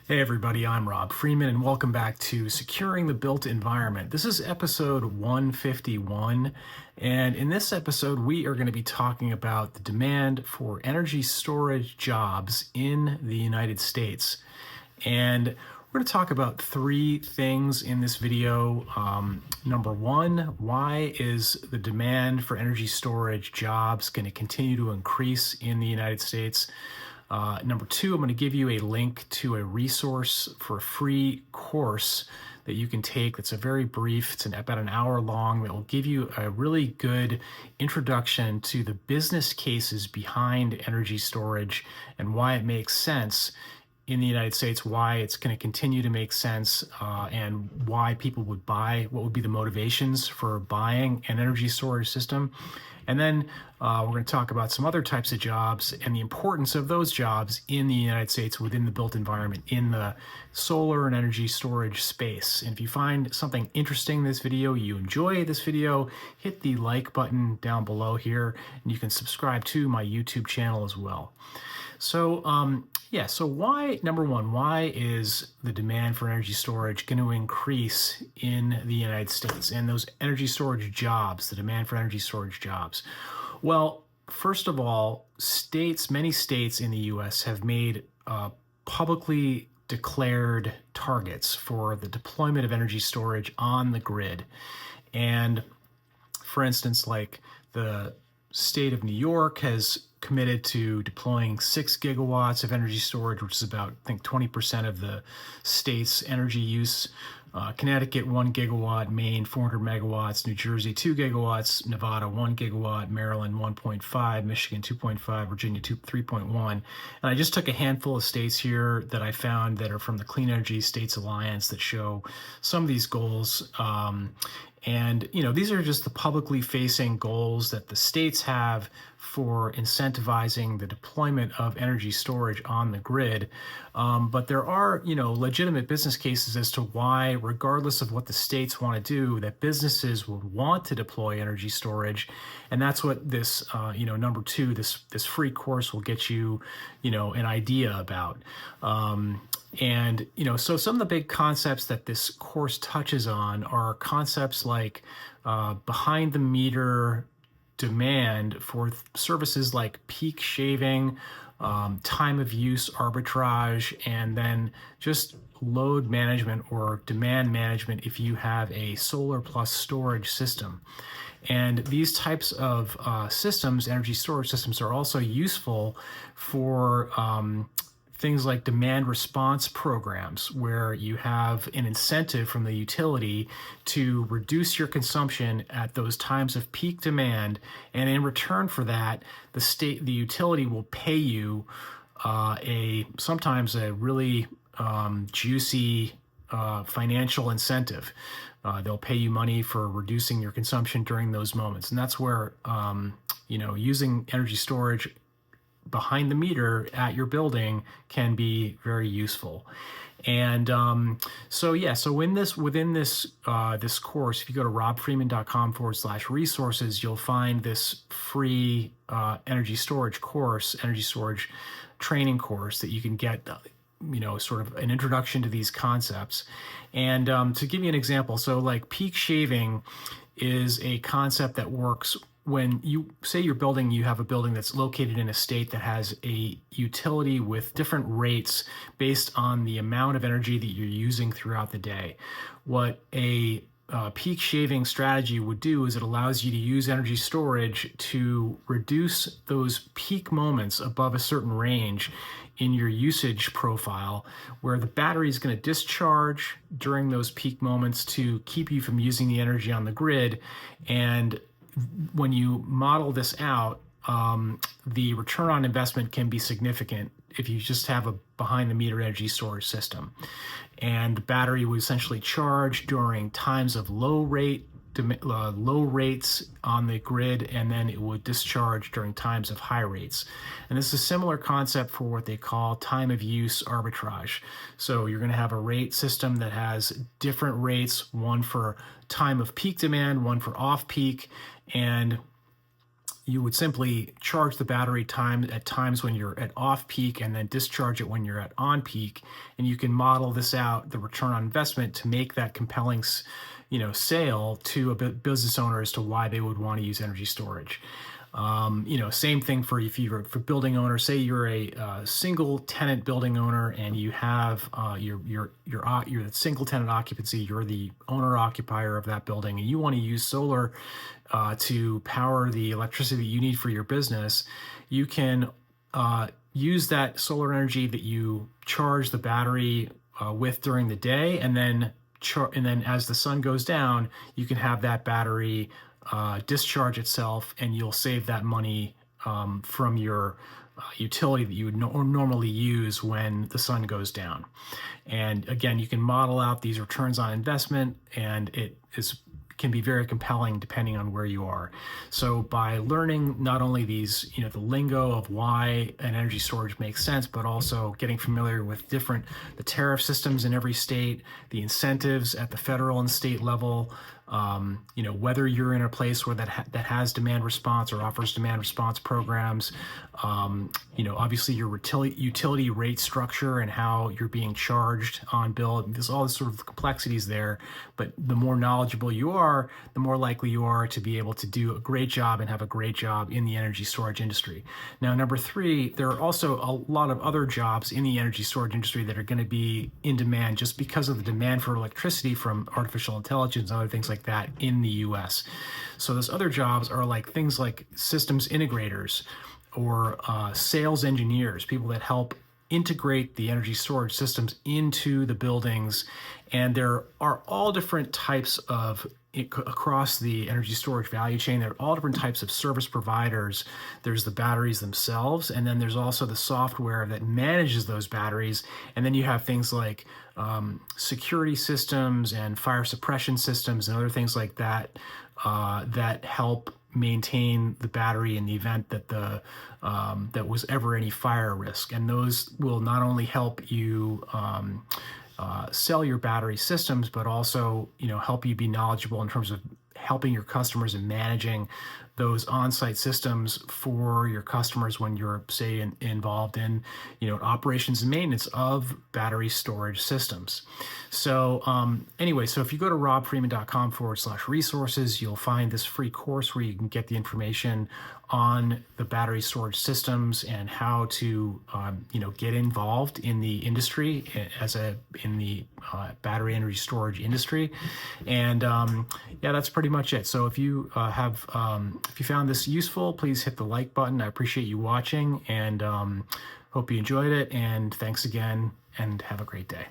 Hey everybody, I'm Rob Freeman and welcome back to Securing the Built Environment. This is episode 151, and in this episode we are going to be talking about the demand for energy storage jobs in the United States. And we're going to talk about three things in this video. Number one, why is the demand for energy storage jobs going to continue to increase in the United States? Number two, I'm going to give you a link to a resource for a free course that you can take. That's a very brief, it's about an hour long, that will give you a really good introduction to the business cases behind energy storage and why it makes sense in the United States, why it's going to continue to make sense, and why people would buy, what would be the motivations for buying an energy storage system. And then we're going to talk about some other types of jobs and the importance of those jobs in the United States within the built environment in the solar and energy storage space. And if you find something interesting in this video, you enjoy this video, hit the like button down below here, and you can subscribe to my YouTube channel as well. So so why, number one, why is the demand for energy storage going to increase in the United States and those energy storage jobs, the demand for energy storage jobs? Well, first of all, many states in the US have made publicly declared targets for the deployment of energy storage on the grid. And for instance, like the state of New York has committed to deploying 6 gigawatts of energy storage, which is about, I think, 20% of the state's energy use. Connecticut, 1 gigawatt, Maine, 400 megawatts, New Jersey, 2 gigawatts, Nevada, 1 gigawatt, Maryland, 1.5, Michigan, 2.5, Virginia, 3.1. And I just took a handful of states here that I found that are from the Clean Energy States Alliance that show some of these goals. And, these are just the publicly facing goals that the states have for incentivizing the deployment of energy storage on the grid. But there are, legitimate business cases as to why, regardless of what the states want to do, that businesses would want to deploy energy storage. And that's what this, number two, this free course will get you, an idea about. So some of the big concepts that this course touches on are concepts like behind the meter demand for services like peak shaving, time of use arbitrage, and then just load management or demand management if you have a solar plus storage system. And these types of systems, energy storage systems, are also useful for things like demand response programs, where you have an incentive from the utility to reduce your consumption at those times of peak demand, and in return for that, the utility will pay you sometimes a really juicy financial incentive. They'll pay you money for reducing your consumption during those moments, and that's where using energy storage behind the meter at your building can be very useful. And within this course, if you go to robfreeman.com/resources, you'll find this free energy storage training course that you can get, sort of an introduction to these concepts. And to give you an example, so like peak shaving is a concept that works when you say you have a building that's located in a state that has a utility with different rates based on the amount of energy that you're using throughout the day. What a peak shaving strategy would do is it allows you to use energy storage to reduce those peak moments above a certain range in your usage profile, where the battery is going to discharge during those peak moments to keep you from using the energy on the grid. And when you model this out, the return on investment can be significant if you just have a behind the meter energy storage system. And the battery will essentially charge during times of low rates on the grid, and then it would discharge during times of high rates. And this is a similar concept for what they call time of use arbitrage. So you're going to have a rate system that has different rates, one for time of peak demand, one for off peak, and you would simply charge the battery at times when you're at off peak and then discharge it when you're at on peak. And you can model this out, the return on investment, to make that compelling sale to a business owner as to why they would want to use energy storage. Same thing for if you're for building owner. Say you're a single tenant building owner and you have you're the single tenant occupancy. You're the owner occupier of that building, and you want to use solar to power the electricity that you need for your business. You can use that solar energy that you charge the battery with during the day, and then as the sun goes down, you can have that battery discharge itself, and you'll save that money from your utility that you would normally use when the sun goes down. And again, you can model out these returns on investment, and it can be very compelling depending on where you are. So by learning not only these, the lingo of why an energy storage makes sense, but also getting familiar with the tariff systems in every state, the incentives at the federal and state level, whether you're in a place where that has demand response or offers demand response programs, obviously your utility rate structure and how you're being charged on bill. There's all this sort of complexities there, but the more knowledgeable you are, the more likely you are to be able to do a great job and have a great job in the energy storage industry. Now, number three, there are also a lot of other jobs in the energy storage industry that are going to be in demand just because of the demand for electricity from artificial intelligence and other things like that in the US. So those other jobs are things like systems integrators or sales engineers, people that help integrate the energy storage systems into the buildings. And there are all different types of, across the energy storage value chain, there are all different types of service providers. There's the batteries themselves, and then there's also the software that manages those batteries. And then you have things like security systems and fire suppression systems and other things like that that help maintain the battery in the event that that was ever any fire risk. And those will not only help you sell your battery systems, but also help you be knowledgeable in terms of helping your customers and managing those on-site systems for your customers when you're, say, involved in operations and maintenance of battery storage systems. So anyway, so if you go to robfreeman.com/resources, you'll find this free course where you can get the information on the battery storage systems and how to get involved in the industry in the battery energy storage industry. And that's pretty much it. So if you if you found this useful, please hit the like button. I appreciate you watching, and hope you enjoyed it. And thanks again, and have a great day.